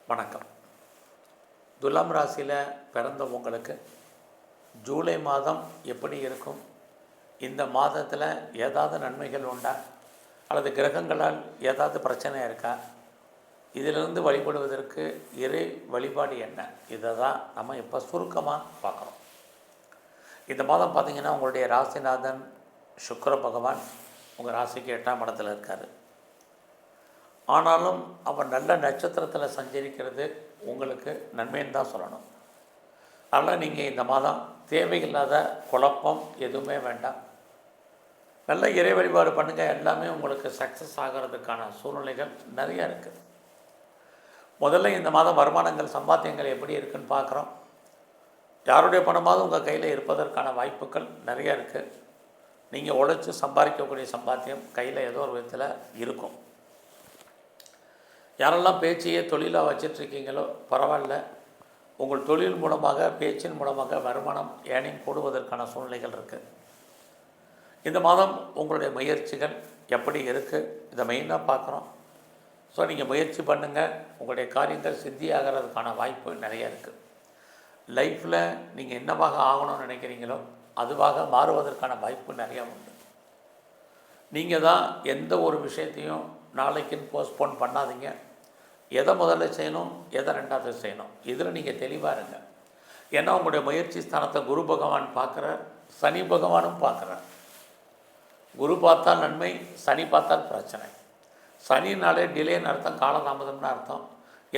வணக்கம். துலாம் ராசியில் பிறந்த உங்களுக்கு ஜூலை மாதம் எப்படி இருக்கும்? இந்த மாதத்தில் ஏதாவது நன்மைகள் உண்டா அல்லது கிரகங்களால் ஏதாவது பிரச்சனை இருக்கா? இதிலிருந்து வழிபடுவதற்கு இறை வழிபாடு என்ன? இதை தான் நம்ம இப்போ சுருக்கமாக பார்க்குறோம். இந்த மாதம் பார்த்திங்கன்னா உங்களுடைய ராசிநாதன் சுக்கிர பகவான் உங்கள் ராசிக்கு 8ஆம் இடத்துல இருக்கார். ஆனாலும் அவர் நல்ல நட்சத்திரத்தில் சஞ்சரிக்கிறது உங்களுக்கு நன்மைன்னு தான் சொல்லணும். அதனால் நீங்கள் இந்த மாதம் தேவையில்லாத குழப்பம் எதுவுமே வேண்டாம். நல்ல இறை வழிபாடு பண்ணுங்கள். எல்லாமே உங்களுக்கு சக்ஸஸ் ஆகிறதுக்கான சூழ்நிலைகள் நிறையா இருக்குது. முதல்ல இந்த மாதம் வருமானங்கள் சம்பாத்தியங்கள் எப்படி இருக்குதுன்னு பார்க்குறோம். யாருடைய பணமாவது உங்கள் கையில் இருப்பதற்கான வாய்ப்புகள் நிறையா இருக்குது. நீங்கள் உழைச்சி சம்பாதிக்கக்கூடிய சம்பாத்தியம் கையில் ஏதோ ஒரு விதத்தில் இருக்கும். யாரெல்லாம் பேச்சையே தொழிலாக வச்சிட்ருக்கீங்களோ பரவாயில்ல, உங்கள் தொழில் மூலமாக பேச்சின் மூலமாக வருமானம் ஏர்னிங் போடுவதற்கான சூழ்நிலைகள் இருக்குது. இந்த மாதம் உங்களுடைய முயற்சிகள் எப்படி இருக்குது இதை மெயினாக பார்க்குறோம். ஸோ நீங்கள் முயற்சி பண்ணுங்கள், உங்களுடைய காரியங்கள் சித்தியாகிறதுக்கான வாய்ப்பு நிறையா இருக்குது. லைஃப்பில் நீங்கள் என்னவாக ஆகணும்னு நினைக்கிறீங்களோ அதுவாக மாறுவதற்கான வாய்ப்பு நிறையா உண்டு. நீங்கள் தான் எந்த ஒரு விஷயத்தையும் நாளைக்குன்னு போஸ்ட்போன் பண்ணாதீங்க. எதை முதல்ல செய்யணும், எதை ரெண்டாவது செய்யணும், இதில் நீங்கள் தெளிவாக இருங்க. ஏன்னா உங்களுடைய முயற்சி ஸ்தானத்தை குரு பகவான் பார்க்குறார், சனி பகவானும் பார்க்குறார். குரு பார்த்தால் நன்மை, சனி பார்த்தால் பிரச்சனை. சனினாலே டிலேன்னு அர்த்தம், காலதாமதம்னு அர்த்தம்.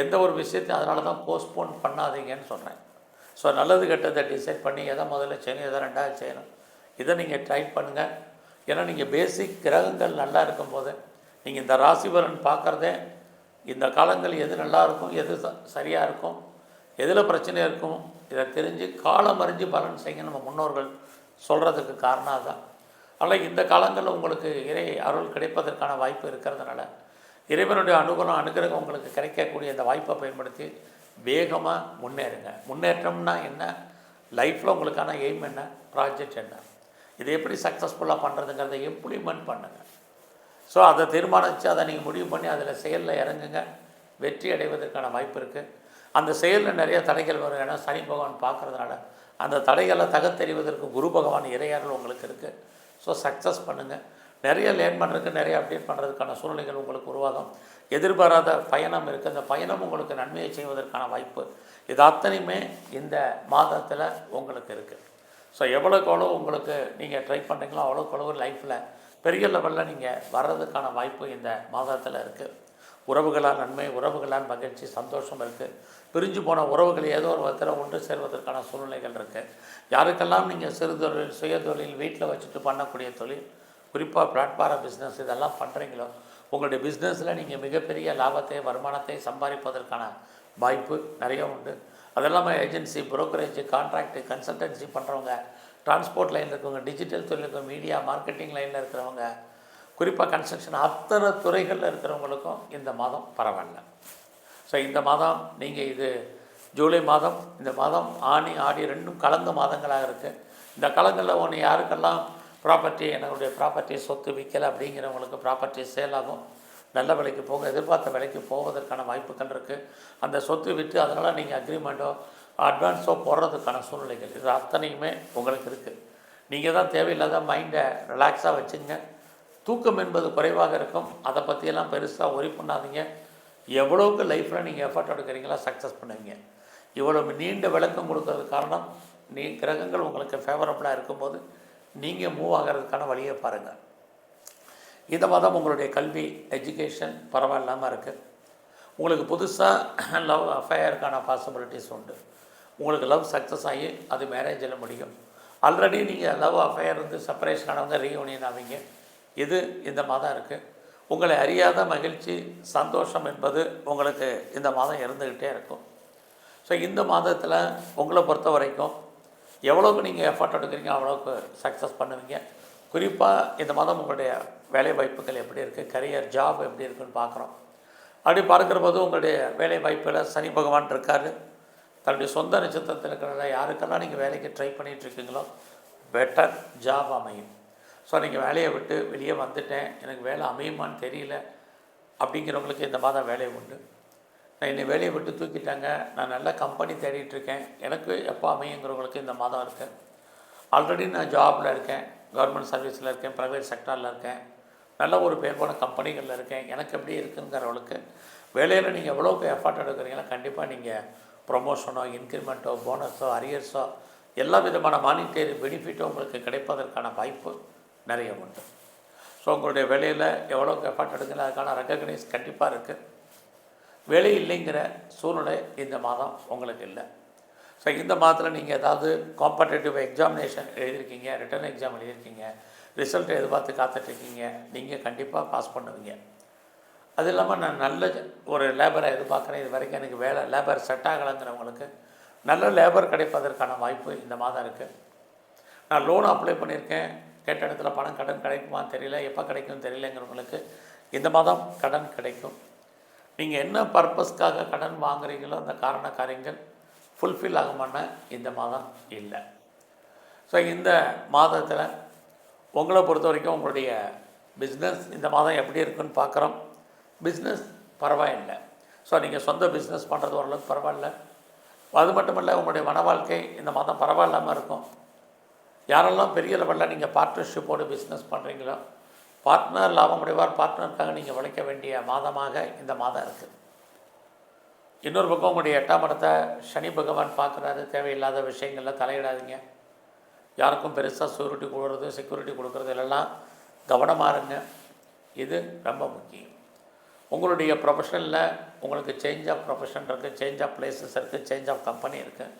எந்த ஒரு விஷயத்தையும் அதனால தான் போஸ்ட்போன் பண்ணாதீங்கன்னு சொல்கிறேன். ஸோ நல்லது கெட்டதை டிசைட் பண்ணி எதை முதல்ல செய்யணும், எதை ரெண்டாவது செய்யணும், இதை நீங்கள் ட்ரை பண்ணுங்கள். ஏன்னா நீங்கள் பேசிக் கிரகங்கள் நல்லா இருக்கும்போது நீங்கள் இந்த ராசிபலன் பார்க்குறதே இந்த காலங்கள் எது நல்லா இருக்கும், எது சரியாக இருக்கும், எதில் பிரச்சனை இருக்கும், இதை தெரிஞ்சு காலம் அறிஞ்சு பலன் செய்ய நம்ம முன்னோர்கள் சொல்கிறதுக்கு காரணம் தான். அதனால் இந்த காலங்களில் உங்களுக்கு இறை அருள் கிடைப்பதற்கான வாய்ப்பு இருக்கிறதுனால இறைவனுடைய அனுகிரகம் உங்களுக்கு கிடைக்கக்கூடிய இந்த வாய்ப்பை பயன்படுத்தி வேகமாக முன்னேறுங்க. முன்னேற்றம்னா என்ன, லைஃப்பில் உங்களுக்கான எய்ம் என்ன, ப்ராஜெக்ட் என்ன, இதை எப்படி சக்ஸஸ்ஃபுல்லாக பண்ணுறதுங்கிறத இம்ப்ளிமெண்ட் பண்ணுங்கள். ஸோ அதை தீர்மானித்து அதை நீங்கள் முடிவு பண்ணி அதில் செயலில் இறங்குங்க. வெற்றி அடைவதற்கான வாய்ப்பு இருக்குது. அந்த செயலில் நிறைய தடைகள் வரும். ஏன்னா சனி பகவான் பார்க்குறதுனால அந்த தடைகளை தகத்தெறிவதற்கு குரு பகவான் இறையாறுகள் உங்களுக்கு இருக்குது. ஸோ சக்ஸஸ் பண்ணுங்கள். நிறைய லேர்ன் பண்ணுறதுக்கு, நிறைய அப்டேட் பண்ணுறதுக்கான சூழ்நிலைகள் உங்களுக்கு உருவாகும். எதிர்பாராத பயணம் இருக்குது. அந்த பயணம் உங்களுக்கு நன்மையை செய்வதற்கான வாய்ப்பு இது அத்தனையுமே இந்த மாதத்தில் உங்களுக்கு இருக்குது. ஸோ எவ்வளோக்கு எவ்வளோ உங்களுக்கு நீங்கள் ட்ரை பண்ணுறீங்களோ அவ்வளோக்கு எவ்வளோ லைஃப்பில் பெரிய லெவலில் நீங்கள் வர்றதுக்கான வாய்ப்பு இந்த மாதத்தில் இருக்குது. உறவுகளால் நன்மை, உறவுகளால் மகிழ்ச்சி, சந்தோஷம் இருக்குது. பிரிஞ்சு போன உறவுகள் ஏதோ ஒரு விதத்தில் ஒன்று சேர்வதற்கான சூழ்நிலைகள் இருக்குது. யாருக்கெல்லாம் நீங்கள் சிறு தொழில், சுய தொழில், வீட்டில் வச்சுட்டு பண்ணக்கூடிய தொழில், குறிப்பாக பிளாட்ஃபார்ம் பிஸ்னஸ் இதெல்லாம் பண்ணுறீங்களோ உங்களுடைய பிஸ்னஸில் நீங்கள் மிகப்பெரிய லாபத்தை, வருமானத்தை சம்பாதிப்பதற்கான வாய்ப்பு நிறைய உண்டு. அதெல்லாமல் ஏஜென்சி, புரோக்கரேஜ், கான்ட்ராக்டு, கன்சல்டன்சி பண்ணுறவங்க, டிரான்ஸ்போர்ட் லைனில் இருக்கிறவங்க, டிஜிட்டல் தொழில், மீடியா மார்க்கெட்டிங் லைனில் இருக்கிறவங்க, குறிப்பாக கன்ஸ்ட்ரக்ஷன், அத்தனை துறைகளில் இருக்கிறவங்களுக்கும் இந்த மாதம் பரவாயில்ல. ஸோ இந்த மாதம் நீங்கள் இது ஜூலை மாதம், இந்த மாதம் ஆனி ஆடி ரெண்டும் கலந்த மாதங்களாக இருக்குது. இந்த காலங்களில் ஒன்று யாருக்கெல்லாம் ப்ராப்பர்ட்டி, என்னுடைய ப்ராப்பர்ட்டி சொத்து விற்கலை அப்படிங்கிறவங்களுக்கு ப்ராப்பர்ட்டி சேல் ஆகும். நல்ல விலைக்கு போக, எதிர்பார்த்த விலைக்கு போவதற்கான வாய்ப்புகள் இருக்குது. அந்த சொத்து விற்று அதனால் நீங்கள் அக்ரிமெண்ட்டோ அட்வான்ஸோ போடுறதுக்கான சூழ்நிலைகள் இது அத்தனையுமே உங்களுக்கு இருக்குது. நீங்கள் தான் தேவையில்லாத மைண்டை ரிலாக்ஸாக வச்சுங்க. தூக்கம் என்பது குறைவாக இருக்கும். அதை பற்றியெல்லாம் பெருசாக ஒரி பண்ணாதீங்க. எவ்வளோக்கு லைஃப்பில் நீங்கள் எஃபர்ட் எடுக்கிறீங்களா சக்ஸஸ் பண்ணுவீங்க. இவ்வளோ நீண்ட விளக்கம் கொடுக்கறதுக்கு காரணம் கிரகங்கள் உங்களுக்கு ஃபேவரபுளாக இருக்கும்போது நீங்கள் மூவ் ஆகிறதுக்கான வழியை பாருங்கள். இந்த மாதம் உங்களுடைய கல்வி, எஜுகேஷன் பரவாயில்லாமல் இருக்குது. உங்களுக்கு புதுசாக லவ் அஃபேருக்கான பாசிபிலிட்டிஸ் உண்டு. உங்களுக்கு லவ் சக்ஸஸ் ஆகி அது மேரேஜில் முடியும். ஆல்ரெடி நீங்கள் லவ் அஃபேர் இருந்து செப்பரேஷன் ஆனவங்க ரீயூனியன் ஆவீங்க. இது இந்த மாதம் இருக்குது. உங்களை அறியாத மகிழ்ச்சி, சந்தோஷம் என்பது உங்களுக்கு இந்த மாதம் இருந்துக்கிட்டே இருக்கும். ஸோ இந்த மாதத்தில் உங்களை பொறுத்த வரைக்கும் எவ்வளோக்கு நீங்கள் எஃபர்ட் எடுக்கிறீங்க அவ்வளோக்கு சக்ஸஸ் பண்ணுவீங்க. குறிப்பாக இந்த மாதம் உங்களுடைய வேலை வாய்ப்புகள் எப்படி இருக்குது, கரியர், ஜாப் எப்படி இருக்குதுன்னு பார்க்குறோம். அப்படி பார்க்குற போது உங்களுடைய வேலை வாய்ப்பில் சனி பகவான் இருக்கார். தன்னுடைய சொந்த நட்சத்திரத்தில் இருக்கிற யாருக்கெல்லாம் நீங்கள் வேலைக்கு ட்ரை பண்ணிகிட்ருக்கீங்களோ பெட்டர் ஜாப் அமையும். ஸோ நீங்கள் வேலையை விட்டு வெளியே வந்துட்டேன், எனக்கு வேலை அமையுமான்னு தெரியல அப்படிங்கிறவங்களுக்கு இந்த மாதம் வேலை உண்டு. நான் என்னை வேலையை விட்டு தூக்கிட்டாங்க, நான் நல்ல கம்பெனி தேடிட்டுருக்கேன், எனக்கு எப்போ அமையுங்கிறவங்களுக்கு இந்த மாதம் இருக்குது. ஆல்ரெடி நான் ஜாபில் இருக்கேன், கவர்மெண்ட் சர்வீஸில் இருக்கேன், ப்ரைவேட் செக்டாரில் இருக்கேன், நல்ல ஒரு பேர் போன கம்பெனிகளில் இருக்கேன், எனக்கு எப்படி இருக்குங்கிறவங்களுக்கு வேலையில் நீங்கள் எவ்வளோக்கு எஃபர்ட் எடுக்கிறீங்களோ கண்டிப்பாக நீங்கள் ப்ரொமோஷனோ, இன்க்ரிமெண்ட்டோ, போனஸோ, அரியர்ஸோ எல்லா விதமான மானிட்டரி பெனிஃபிட்டும் உங்களுக்கு கிடைப்பதற்கான வாய்ப்பு நிறைய உண்டு. ஸோ உங்களுடைய வேலையில் எவ்வளோக்கு எஃபர்ட் எடுக்கணும் அதுக்கான ரெக்கக்னைஸ் கண்டிப்பாக இருக்குது. வேலை இல்லைங்கிற சூழ்நிலை இந்த மாதம் உங்களுக்கு இல்லை. ஸோ இந்த மாதத்தில் நீங்கள் ஏதாவது காம்படேட்டிவ் எக்ஸாமினேஷன் எழுதியிருக்கீங்க, ரிட்டன் எக்ஸாம் எழுதியிருக்கீங்க, ரிசல்ட்டை எதிர்பார்த்து காத்துட்ருக்கீங்க, நீங்கள் கண்டிப்பாக பாஸ் பண்ணுவீங்க. அது இல்லாமல் நான் நல்ல ஒரு லேபரை எதிர்பார்க்குறேன், இது வரைக்கும் எனக்கு வேலை லேபர் செட் ஆகலைங்கிறவங்களுக்கு நல்ல லேபர் கிடைப்பதற்கான வாய்ப்பு இந்த மாதம் இருக்குது. நான் லோன் அப்ளை பண்ணியிருக்கேன், கேட்ட இடத்துல கடன் கிடைக்குமான்னு தெரியல, எப்போ கிடைக்கும்னு தெரியலங்கிறவங்களுக்கு இந்த மாதம் கடன் கிடைக்கும். நீங்கள் என்ன பர்பஸ்க்காக கடன் வாங்குறீங்களோ அந்த காரண காரியங்கள் ஃபுல்ஃபில் ஆகுமான இந்த மாதம் இல்லை. ஸோ இந்த மாதத்தில் உங்களை பொறுத்த வரைக்கும் உங்களுடைய பிஸ்னஸ் இந்த மாதம் எப்படி இருக்குன்னு பார்க்குறோம். பிஸ்னஸ் பரவாயில்லை. ஸோ நீங்கள் சொந்த பிஸ்னஸ் பண்ணுறது ஓரளவுக்கு பரவாயில்ல. அது மட்டும் இல்லை, உங்களுடைய மன வாழ்க்கை இந்த மாதம் பரவாயில்லாமல் இருக்கும். யாரெல்லாம் பெரிய லெவலில் நீங்கள் பார்ட்னர்ஷிப்போடு பிஸ்னஸ் பண்ணுறீங்களோ, பார்ட்னர் லாபமுடைவார், பார்ட்னருக்காக நீங்கள் உழைக்க வேண்டிய மாதமாக இந்த மாதம் இருக்குது. இன்னொரு பக்கம் உங்களுடைய 8ஆம் இடத்தை சனி பகவான் பார்க்குறாரு. தேவையில்லாத விஷயங்களில் தலையிடாதீங்க. யாருக்கும் பெருசாக செக்யூரிட்டி கொடுக்குறது எல்லாம் கவனமாக இருங்க. இது ரொம்ப முக்கியம். உங்களுடைய ப்ரொஃபஷனில் உங்களுக்கு சேஞ்ச் ஆஃப் ப்ரொஃபஷன் இருக்குது, சேஞ்ச் ஆஃப் பிளேசஸ் இருக்குது, சேஞ்ச் ஆஃப் கம்பெனி இருக்குது.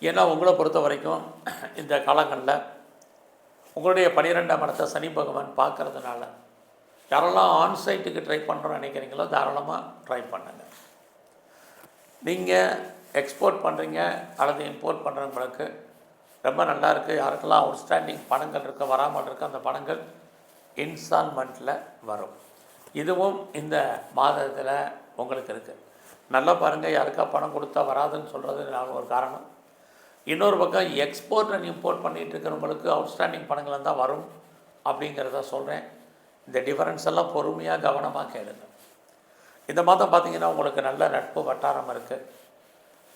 ஏன்னா உங்களை பொறுத்த வரைக்கும் இந்த காலங்களில் உங்களுடைய 12ஆம் இடத்தை சனி பகவான் பார்க்குறதுனால யாரெல்லாம் ஆன்சைட்டுக்கு ட்ரை பண்ணுறோன்னு நினைக்கிறீங்களோ தாராளமாக ட்ரை பண்ணுங்கள். நீங்கள் எக்ஸ்போர்ட் பண்ணுறீங்க அல்லது இம்போர்ட் பண்ணுறவங்களுக்கு ரொம்ப நல்லா இருக்குது. யாருக்கெல்லாம் அவுட்ஸ்டாண்டிங் பணங்கள் இருக்க வராமல் இருக்க அந்த பணங்கள் இன்ஸ்டால்மெண்ட்டில் வரும். இதுவும் இந்த மாதத்தில் உங்களுக்கு இருக்குது. நல்லா பாருங்கள், யாருக்கா பணம் கொடுத்தா வராதுன்னு சொல்கிறது நான் ஒரு காரணம். இன்னொரு பக்கம் எக்ஸ்போர்ட் அண்ட் இம்போர்ட் பண்ணிகிட்டு இருக்கிறவங்களுக்கு அவுட்ஸ்டாண்டிங் பணங்கள் தான் வரும் அப்படிங்கிறத சொல்கிறேன். இந்த டிஃபரன்ஸ் எல்லாம் பொறுமையாக கவனமாக கேளுங்க. இந்த மாதம் பார்த்திங்கன்னா உங்களுக்கு நல்ல நட்பு வட்டாரம் இருக்குது.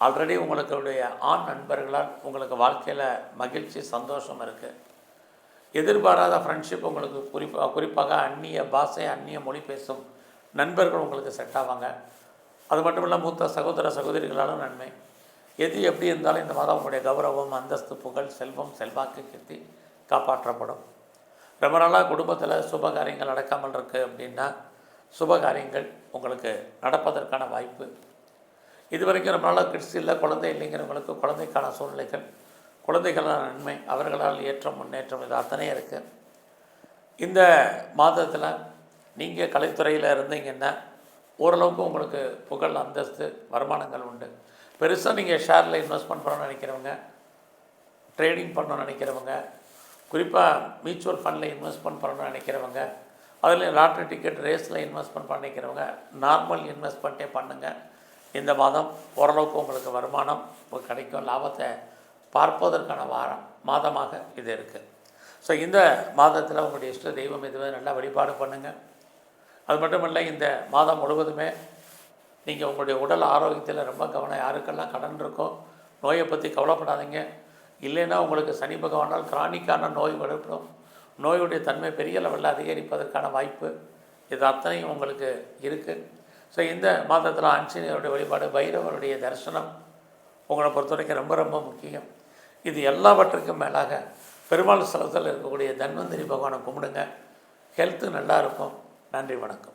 ஆல்ரெடி உங்களுடைய ஆண் நண்பர்களால் உங்களுக்கு வாழ்க்கையில் மகிழ்ச்சி சந்தோஷம் இருக்குது. எதிர்பாராத ஃப்ரெண்ட்ஷிப் உங்களுக்கு குறிப்பாக அந்நிய பாஷை அந்நிய மொழி பேசும் நண்பர்கள் உங்களுக்கு செட் ஆவாங்க. அது மட்டும் இல்லை, மூத்த சகோதர சகோதரிகளாலும் நன்மை. எது எப்படி இருந்தாலும் இந்த மாதம் உங்களுடைய கௌரவம், அந்தஸ்து, புகழ், செல்வம், செல்வாக்கு, கீர்த்தி காப்பாற்றப்படும். ரொம்ப நாளாக குடும்பத்தில் சுப காரியங்கள் நடக்காமல் இருக்குது அப்படின்னா சுப காரியங்கள் உங்களுக்கு நடப்பதற்கான வாய்ப்பு. இது வரைக்கும் ரொம்ப நாளாக கிட்ஸ் இல்லை, குழந்தை இல்லைங்கிறவங்களுக்கு குழந்தைக்கான சூழ்நிலைகள், குழந்தைகளான நன்மை, அவர்களால் ஏற்றம் முன்னேற்றம், இது அத்தனையும் இருக்குது. இந்த மாதத்தில் நீங்கள் கலைத்துறையில் இருந்தீங்கன்னா ஓரளவுக்கு உங்களுக்கு புகழ், அந்தஸ்து, வருமானங்கள் உண்டு. பெருசாக நீங்கள் ஷேரில் இன்வெஸ்ட்மெண்ட் பண்ணணும்னு நினைக்கிறவங்க, ட்ரேடிங் பண்ணணும்னு நினைக்கிறவங்க, குறிப்பாக மியூச்சுவல் ஃபண்டில் இன்வெஸ்ட்மெண்ட் பண்ணணும்னு நினைக்கிறவங்க, அதில் லாட்ரி டிக்கெட் ரேஸில் இன்வெஸ்ட்மெண்ட் பண்ணிக்கிறவங்க நார்மல் இன்வெஸ்ட்மெண்ட்டே பண்ணுங்கள். இந்த மாதம் ஓரளவுக்கு உங்களுக்கு வருமானம் கிடைக்கும், லாபத்தை பார்ப்பதற்கான மாதமாக இது இருக்குது. ஸோ இந்த மாதத்தில் உங்களுடைய இஷ்ட தெய்வம் எதுவே நல்லா வழிபாடு பண்ணுங்கள். அது மட்டும் இல்லை, இந்த மாதம் முழுவதுமே நீங்கள் உங்களுடைய உடல் ஆரோக்கியத்தில் ரொம்ப கவனம். யாருக்கெல்லாம் கடன் இருக்கோ நோயை பற்றி கவலைப்படாதீங்க. இல்லைன்னா உங்களுக்கு சனி பகவானால் கிரானிக்கான நோய் வெளிப்படும். நோயுடைய தன்மை பெரிய லெவலில் அதிகரிப்பதற்கான வாய்ப்பு இது அத்தனையும் உங்களுக்கு இருக்குது. ஸோ இந்த மாதத்தில் ஆஞ்சநேயருடைய வழிபாடு, பைரவருடைய தரிசனம் உங்களை பொறுத்த வரைக்கும் ரொம்ப ரொம்ப முக்கியம். இது எல்லாவற்றுக்கும் மேலாக பெருமாள் ஸ்தலத்தில் இருக்கக்கூடிய தன்வந்திரி பகவானை கும்பிடுங்க. ஹெல்த்து நல்லா இருக்கும். நன்றி, வணக்கம்.